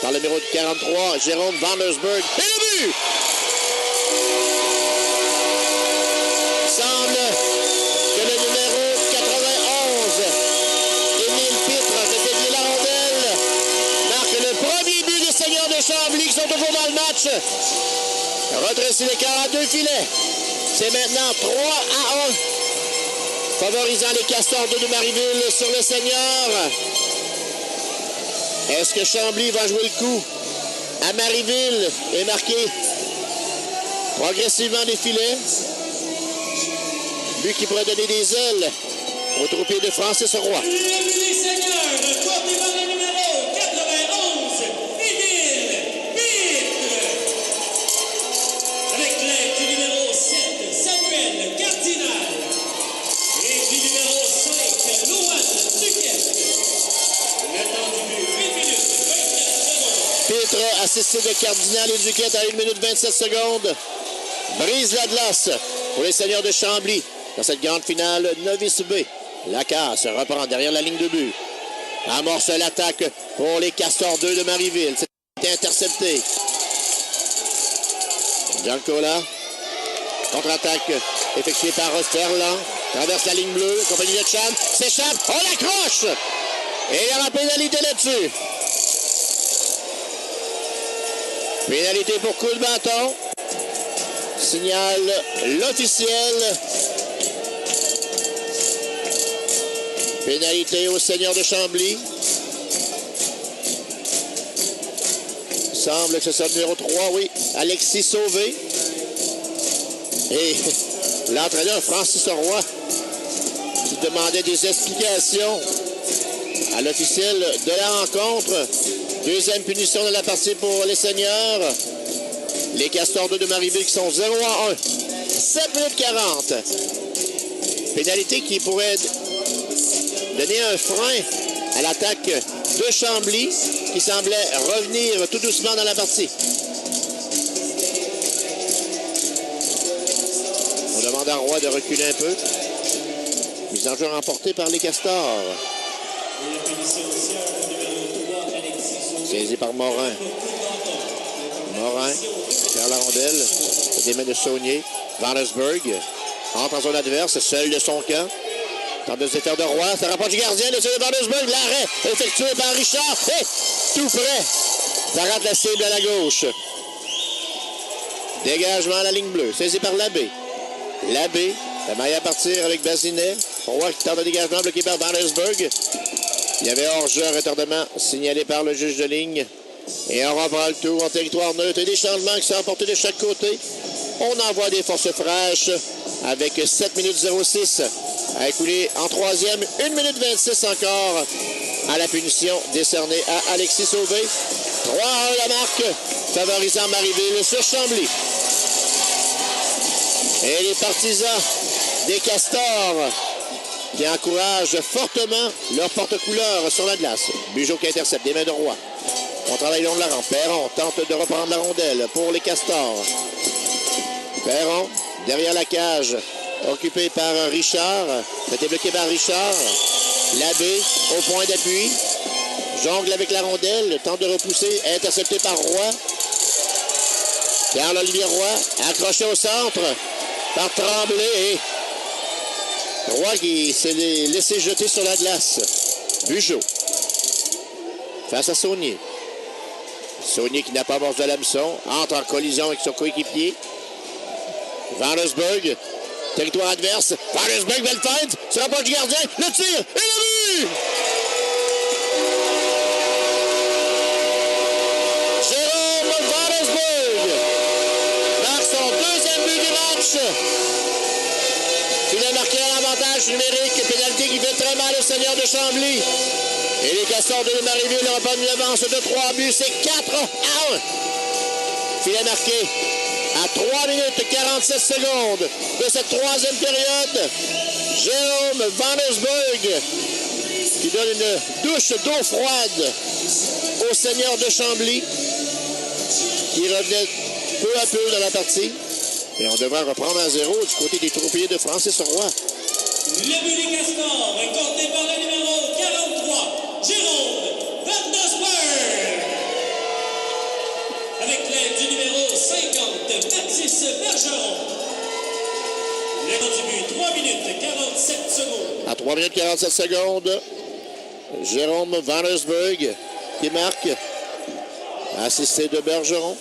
Speaker 1: par le numéro 43, Jérôme Vandersburg. Et le but! Semble que le numéro 91, Émile Pitre, fait dévier la rondelle, marque le premier but des Seigneurs de Chambly qui sont toujours dans le match. Redresser l'écart à 2 filets. C'est maintenant 3-1. Favorisant les Castors 2 de Marieville sur le Seigneur. Est-ce que Chambly va jouer le coup à Marieville et marquer progressivement des filets? But qui pourrait donner des ailes au troupier de Francis Roy.
Speaker 2: Les Seigneurs, porté par le numéro 91, Émile Pitre. Avec l'aide du numéro 7, Samuel Cardinal. Et du numéro 5, Louane Duquette. Le temps du but, 8 minutes, 24 secondes.
Speaker 1: Pitre assisté de Cardinal et Duquette à 1 minute 27 secondes. Brise la glace pour les Seigneurs de Chambly dans cette grande finale Novice B. Lacasse reprend derrière la ligne de but. Amorce l'attaque pour les Castors 2 de Marieville. C'est intercepté. Giancola. Contre-attaque effectuée par Ferland. Traverse la ligne bleue. Compagnie de Cham. S'échappe. On l'accroche. Et il y aura pénalité là-dessus. Pénalité pour coup de bâton. Signale l'officiel. Pénalité au Seigneur de Chambly. semble que c'est ça, le numéro 3, oui. Alexis Sauvé. Et l'entraîneur Francis Roy qui demandait des explications à l'officiel de la rencontre. Deuxième punition de la partie pour les seniors. Les Castors de Marieville qui sont 0-1. 7 minutes 40. Pénalité qui pourrait donner un frein à l'attaque de Chambly qui semblait revenir tout doucement dans la partie. On demande à Roy de reculer un peu. Mise en jeu remportée par les Castors. Saisi par Morin. Morin perd la rondelle. Des mains de Saunier. Vandersburg entre en zone adverse, seul de son camp. Tente de se faire de Roy. Ça rapproche du gardien. Le de Vandersburg. L'arrêt effectué par Richard. Et tout près. Ça rate la cible à la gauche. Dégagement à la ligne bleue. Saisi par Labbé. Labbé. La maille à partir avec Bazinet. Roy qui tente un dégagement bloqué par Vandersburg. Il y avait hors-jeu, retardement signalé par le juge de ligne. Et on reprend le tour en territoire neutre. Et des changements qui sont apportés de chaque côté. On envoie des forces fraîches avec 7 minutes 06 à écouler en troisième. 1 minute 26 encore à la punition décernée à Alexis Sauvé. 3-1 la marque favorisant Marieville sur Chambly. Et les partisans des Castors qui encouragent fortement leur porte-couleur sur la glace. Bugeaud qui intercepte des mains de Roy. On travaille long de la rampe. Perron tente de reprendre la rondelle pour les Castors. Perron, derrière la cage, occupé par Richard. C'était bloqué par Richard. Labbé au point d'appui. Jongle avec la rondelle. Tente de repousser. Intercepté par Roy. Carl-Olivier Roy, accroché au centre par Tremblay. Et Roy qui s'est laissé jeter sur la glace. Bugeaud. Face à Saunier. Saunier qui n'a pas mordu à l'hameçon. Entre en collision avec son coéquipier. Vandersburg. Territoire adverse. Vandersburg, belle feinte. Se rapproche du gardien. Le tir. Et le but! Jérôme Vandersburg marque son deuxième but du match. Il a marqué un avantage numérique. Pénalité qui fait très mal au seigneur de Chambly. Et les Castors de Marieville n'ont pas une avance de 3 buts. C'est 4-1. Filet marqué à 3 minutes 47 secondes de cette troisième période. Jérôme Vandersburg qui donne une douche d'eau froide au seigneur de Chambly qui revenait peu à peu dans la partie. Et on devrait reprendre à 0 du côté des troupiers de Francis Roy.
Speaker 2: Le but des Castors est compté par le numéro 43, Jérôme Vandersburg. Avec l'aide du numéro 50, Mathis Bergeron. Le temps du but, 3 minutes 47 secondes.
Speaker 1: À 3 minutes 47 secondes, Jérôme Vandersburg qui marque, assisté de Bergeron.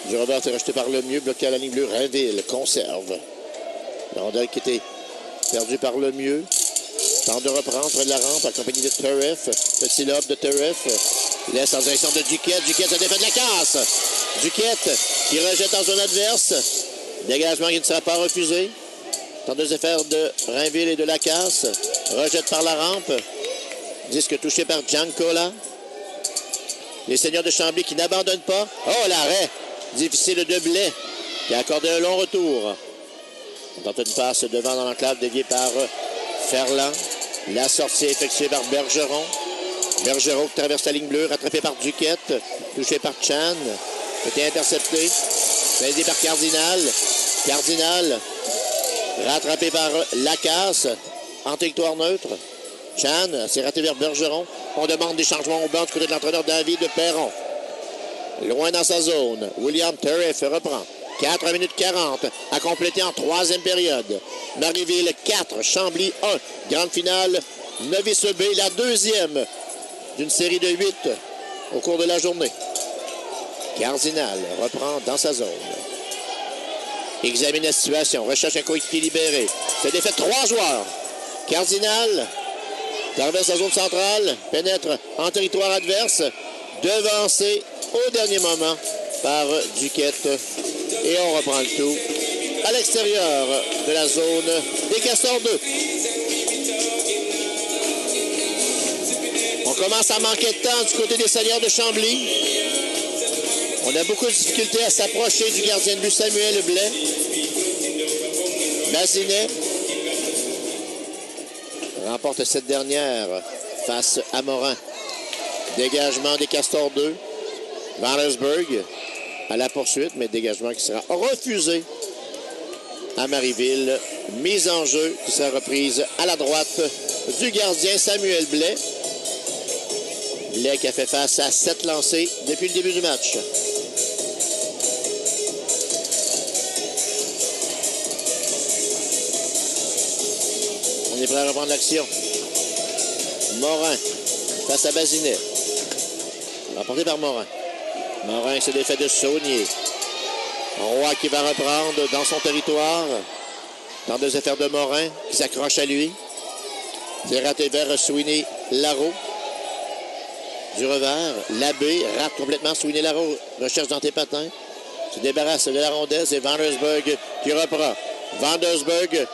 Speaker 1: Du revers est rejeté par Lemieux, bloqué à la ligne bleue. Rainville conserve. La rondelle qui était perdue par Lemieux. Tente de reprendre près de la rampe, accompagné de Teref. Petit lob de Teref. Laisse en direction de Duquette. Duquette se défait de la casse. Duquette qui rejette en zone adverse. Dégagement qui ne sera pas refusé. Tente de se faire de Rainville et de la casse. Rejette par la rampe. Disque touché par Giancola. Les seigneurs de Chambly qui n'abandonnent pas. Oh, l'arrêt difficile de Blais qui a accordé un long retour. On tente une passe devant dans l'enclave déviée par Ferland. La sortie effectuée par Bergeron. Bergeron qui traverse la ligne bleue, rattrapé par Duquette, touché par Chan. Était intercepté. Saisi par Cardinal. Cardinal rattrapé par Lacasse. En territoire neutre. Chan s'est raté vers Bergeron. On demande des changements au banc du côté de l'entraîneur David Perron. Loin dans sa zone. William Teref reprend. 4 minutes 40 à compléter en troisième période. Marieville 4, Chambly 1. Grande finale, Novice B, la deuxième d'une série de 8 au cours de la journée. Cardinal reprend dans sa zone. Examine la situation, recherche un coéquipier libéré. C'est défait 3 joueurs. Cardinal traverse la zone centrale, pénètre en territoire adverse. devancé au dernier moment par Duquette. Et on reprend le tout à l'extérieur de la zone des Castors 2. On commence à manquer de temps du côté des Seigneurs de Chambly. On a beaucoup de difficultés à s'approcher du gardien de but Samuel Blais. Bazinet remporte cette dernière face à Morin. Dégagement des Castors 2. Vandersburg à la poursuite, mais dégagement qui sera refusé à Marieville. Mise en jeu qui sera reprise à la droite du gardien Samuel Blais. Blais qui a fait face à 7 lancés depuis le début du match. On est prêt à reprendre l'action. Morin face à Bazinet. Rapporté par Morin. Morin se défait de Saunier. Roy qui va reprendre dans son territoire. Dans deux affaires de Morin qui s'accroche à lui. C'est raté vers Sweeney Larreau. Du revers, Labbé rate complètement Sweeney Larreau. Recherche dans tes patins. Se débarrasse de la rondelle. C'est Vandersburg qui reprend. Vandersburg,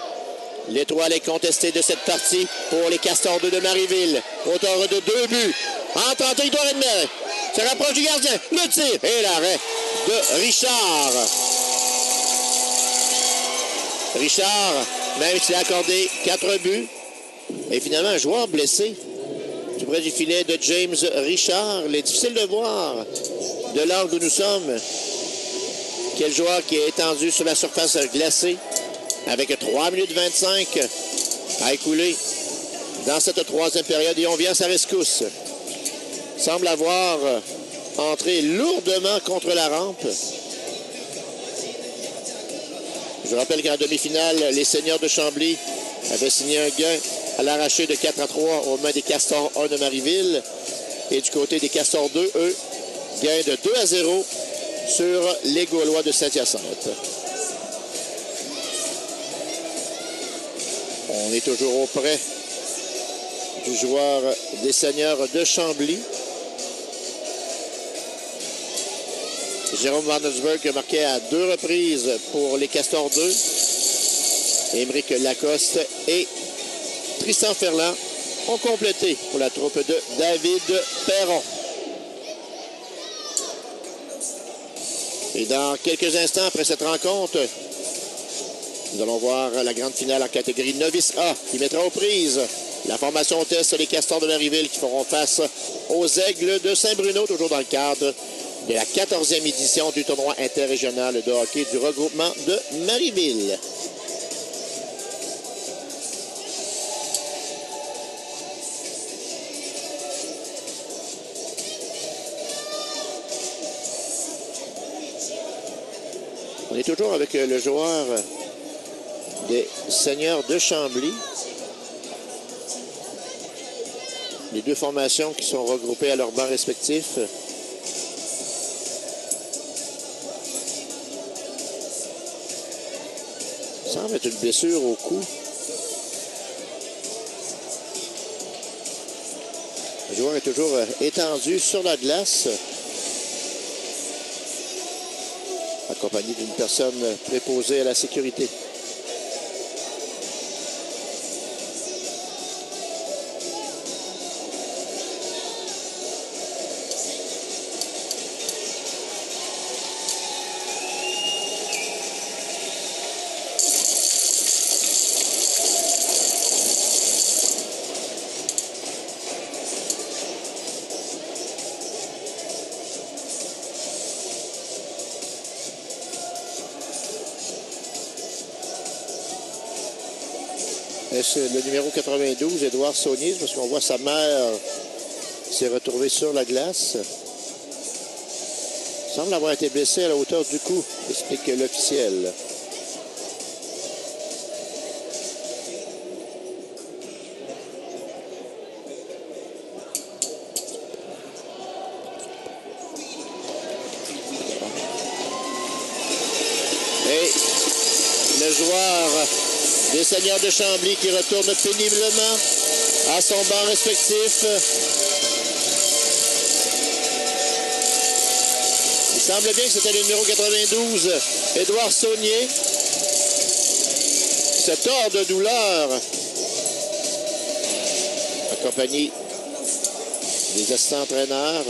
Speaker 1: l'étoile est contestée de cette partie pour les Castors 2 de Marieville. Auteur de 2 buts. Entre en territoire ennemi. Se rapproche du gardien. Le tir et l'arrêt de Richard. Richard, même s'il a accordé 4 buts, et finalement un joueur blessé tout près du filet de James Richard. Il est difficile de voir de l'angle où nous sommes quel joueur qui est étendu sur la surface glacée avec 3 minutes 25 à écouler dans cette troisième période. Et on vient à sa rescousse. Semble avoir entré lourdement contre la rampe. Je rappelle qu'en demi-finale, les Seigneurs de Chambly avaient signé un gain à l'arraché de 4-3 aux mains des Castors 1 de Marieville. Et du côté des Castors 2, eux, gain de 2-0 sur les Gaulois de Saint-Hyacinthe. On est toujours auprès du joueur des Seigneurs de Chambly. Jérôme Vandersburg marqué à 2 reprises pour les Castors 2. Émeric Lacoste et Tristan Ferland ont complété pour la troupe de David Perron. Et dans quelques instants après cette rencontre, nous allons voir la grande finale en catégorie Novice A qui mettra aux prises la formation test les Castors de Marieville qui feront face aux Aigles de Saint-Bruno, toujours dans le cadre de la 14e édition du tournoi interrégional de hockey du regroupement de Marieville. On est toujours avec le joueur des Seigneurs de Chambly. Les deux formations qui sont regroupées à leurs bancs respectifs. Ça semble être une blessure au cou. Le joueur est toujours étendu sur la glace, accompagné d'une personne préposée à la sécurité. Est-ce le numéro 92, Édouard Saunier, parce qu'on voit sa mère s'est retrouvée sur la glace. Il semble avoir été blessé à la hauteur du cou, explique l'officiel. Et le joueur des Seigneurs de Chambly qui retourne péniblement à son banc respectif. Semble bien que c'était le numéro 92, Édouard Saunier. Se tord de douleur. Accompagné des assistants-entraîneurs.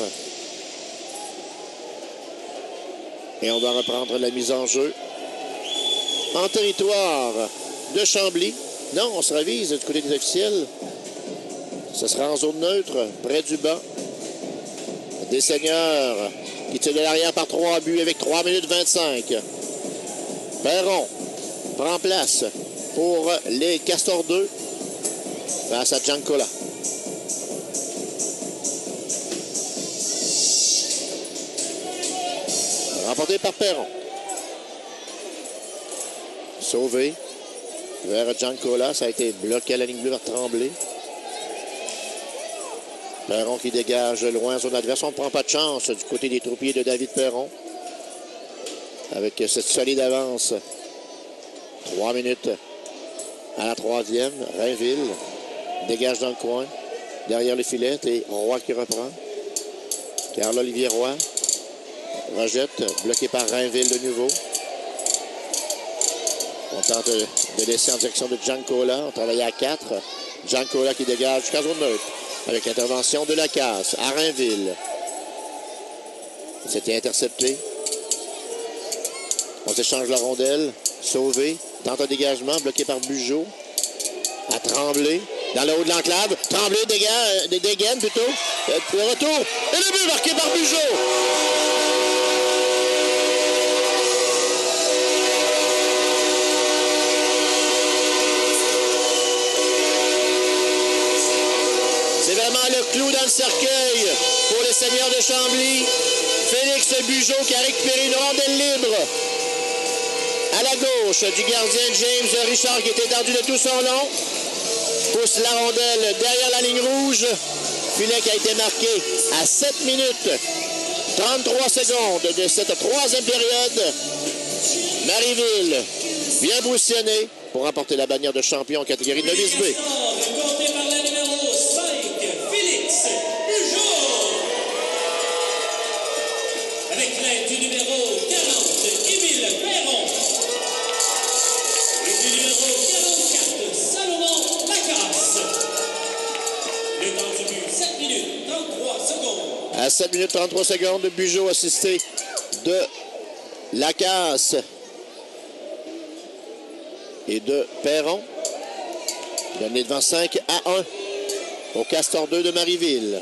Speaker 1: Et on va reprendre la mise en jeu. En territoire de Chambly. Non, on se ravise du côté des officiels. Ce sera en zone neutre, près du banc. Des Seigneurs qui tire de l'arrière par 3 buts avec 3 minutes 25. Perron prend place pour les Castors 2 face à Giancola. Remporté par Perron. Sauvé vers Giancola. Ça a été bloqué à la ligne bleue par Tremblay. Perron qui dégage loin son adverse. On ne prend pas de chance du côté des troupiers de David Perron. Avec cette solide avance. 3 minutes à la troisième. Rainville dégage dans le coin. Derrière le filet, et Roy qui reprend. Carl-Olivier Roy rejette, bloqué par Rainville de nouveau. On tente de laisser en direction de Giancola. On travaille à 4. Giancola qui dégage jusqu'à zone neutre. Avec l'intervention de Lacasse à Rainville. C'était intercepté. On s'échange la rondelle. Sauvé. Tente un dégagement. Bloqué par Bugeaud. À Tremblay. Dans le haut de l'enclave. Tremblay dégaine plutôt. Le retour. Et le but marqué par Bugeaud. C'est vraiment le clou dans le cercueil pour les Seigneurs de Chambly. Félix Bugeaud qui a récupéré une rondelle libre à la gauche du gardien James Richard qui était tendu de tout son long. Pousse la rondelle derrière la ligne rouge. Filet qui a été marqué à 7 minutes 33 secondes de cette troisième période. Marieville bien positionné pour remporter la bannière de champion en catégorie novice B.
Speaker 2: Avec l'aide du numéro 40, Émile Perron. Et du numéro 44, Salomon Lacasse. Le temps du but, 7 minutes 33 secondes.
Speaker 1: À 7 minutes 33 secondes, Bugeaud assisté de Lacasse et de Perron. Donné devant 5 à 1 au Castor 2 de Marieville.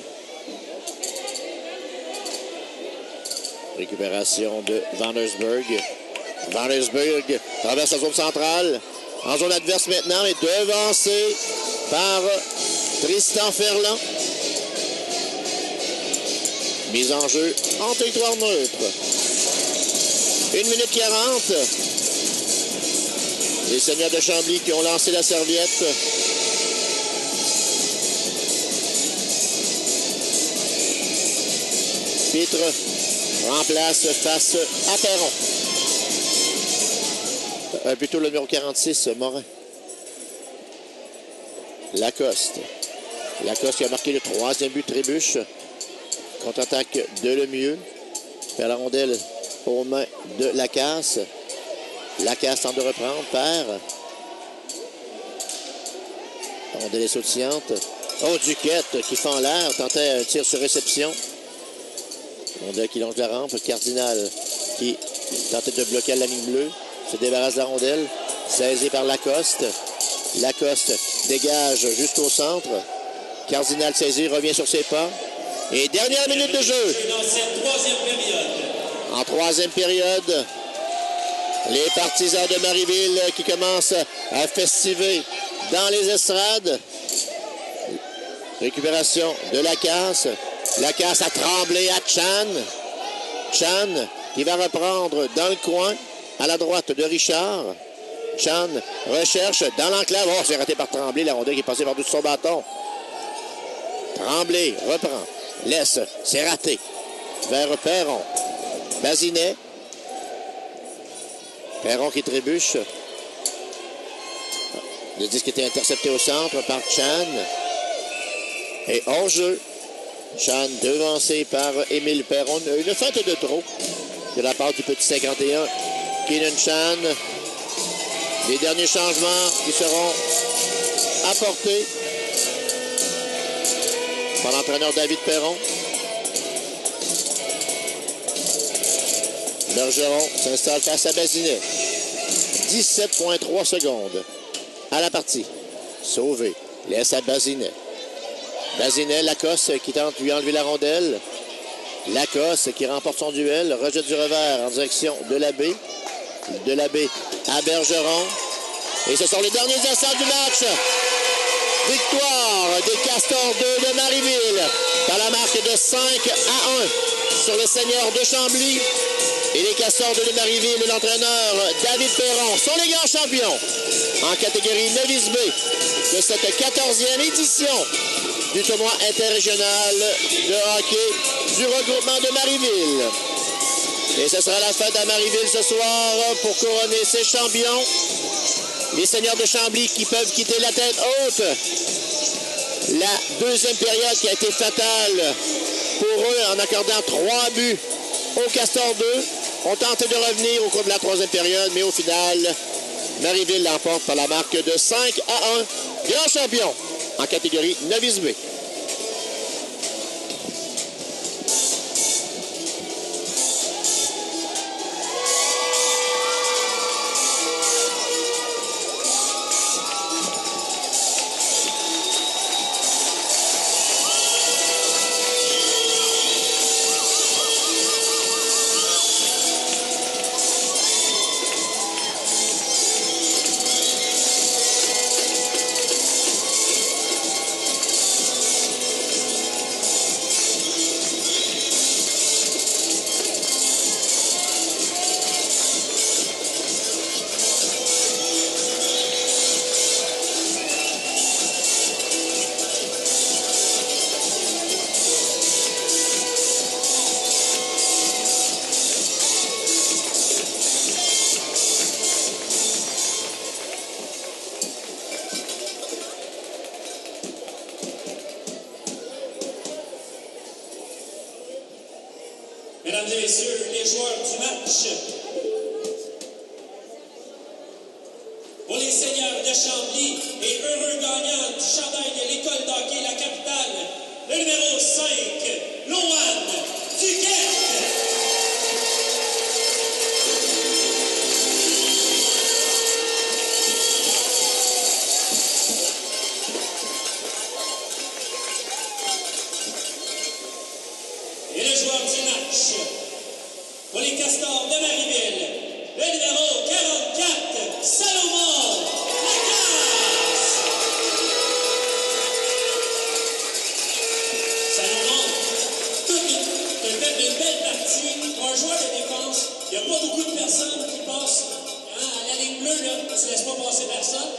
Speaker 1: Récupération de Vandersburg. Vandersburg traverse la zone centrale. En zone adverse maintenant, mais devancé par Tristan Ferland. Mise en jeu en territoire neutre. 1 minute 40. Les Seigneurs de Chambly qui ont lancé la serviette. Pitre remplace face à Perron. Plutôt le numéro 46, Morin. Lacoste. Lacoste qui a marqué le 3e but, Trébuche. Contre-attaque de Lemieux. Fait la rondelle aux mains de Lacasse. Lacasse tente de reprendre, perd. La rondelle est sautillante. Oh, Duquette qui fend l'air, tentait un tir sur réception. Rondelle qui longe la rampe. Cardinal qui tentait de bloquer à la ligne bleue. Se débarrasse de la rondelle. Saisi par Lacoste. Lacoste dégage jusqu'au centre. Cardinal saisi, revient sur ses pas. Et dernière minute de jeu.
Speaker 2: Dans cette troisième période.
Speaker 1: En troisième période, les partisans de Marieville qui commencent à festiver dans les estrades. Récupération de Lacasse. Lacasse a tremblé à Chan. Chan qui va reprendre dans le coin à la droite de Richard. Chan recherche dans l'enclave. Oh, c'est raté par Tremblay. La rondelle qui est passée par-dessus son bâton. Tremblay reprend. Laisse. C'est raté. Vers Perron. Bazinet. Perron qui trébuche. Le disque était intercepté au centre par Chan. Et hors jeu. Chan devancé par Émile Perron. Une feinte de trop. de la part du petit 51, Keenan Chan. Les derniers changements qui seront apportés par l'entraîneur David Perron. Bergeron s'installe face à Bazinet. 17,3 secondes à la partie. Sauvé. Laisse à Bazinet. Bazinet, Lacoste qui tente de lui enlever la rondelle. Lacoste qui remporte son duel. Rejette du revers en direction de l'abbé. De l'abbé à Bergeron. Et ce sont les derniers instants du match. Victoire des Castors 2 de Marieville par la marque de 5-1 sur le Seigneur de Chambly. Et les Castors de Marieville et l'entraîneur David Perron sont les grands champions en catégorie novice B de cette 14e édition du tournoi interrégional de hockey du regroupement de Marieville. Et ce sera la fête à Marieville ce soir pour couronner ces champions. Les Seigneurs de Chambly qui peuvent quitter la tête haute. La deuxième période qui a été fatale pour eux en accordant 3 buts aux Castors 2. On tenté de revenir au cours de la troisième période, mais au final, Marieville l'emporte par la marque de 5-1. Grand champion en catégorie novice B.
Speaker 2: Mesdames et messieurs, les joueurs du match. Pour les Seigneurs de Chambly et heureux gagnant du chandail de l'école d'hockey La Capitale, le numéro 5, Loan Duquette. Et le joueur du match, pour les Castors de Marieville, le numéro 44, Salomon Lacasse. Salomon, tu as fait une belle partie. Pour un joueur de défense, il n'y a pas beaucoup de personnes qui passent à la ligne bleue, là. Tu ne laisses pas passer personne.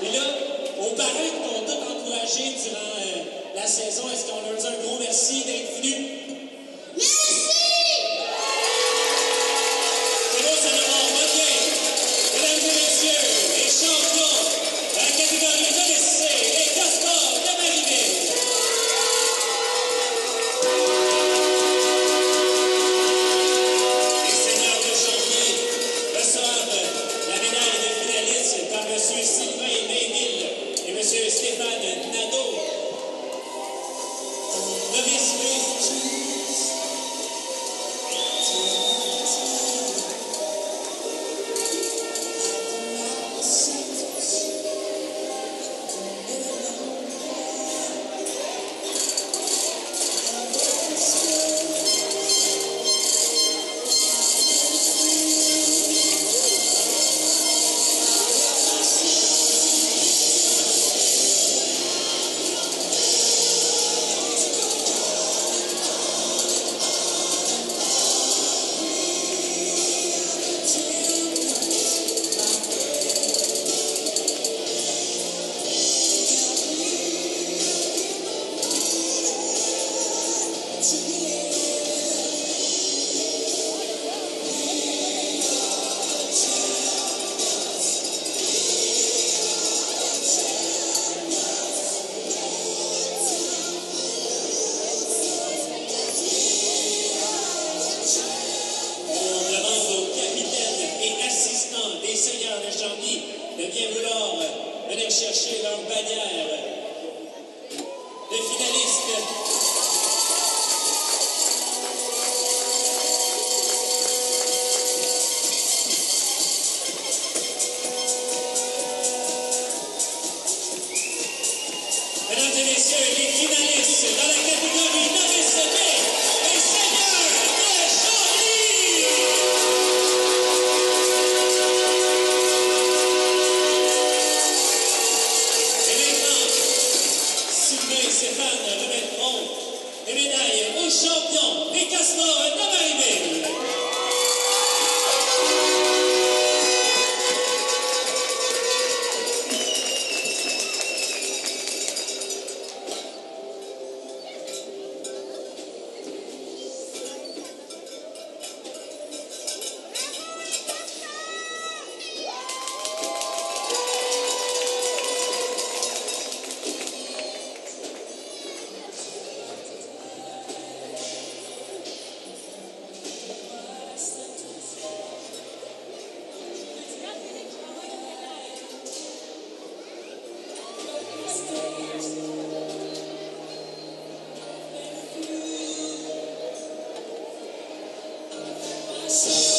Speaker 2: Et là, aux parents qui t'ont tous encouragé durant la saison, est-ce qu'on leur dit un gros merci d'être venus?
Speaker 3: Merci!
Speaker 2: C'est beau, Salomon, bonne game. Mesdames et messieurs, les champions de la catégorie novice C, les Castors de Marieville. Les Seigneurs de Chambly reçoivent la médaille de finaliste par M. Sylvain Mainville et M. Stéphane Nadeau. Novice B. Yes.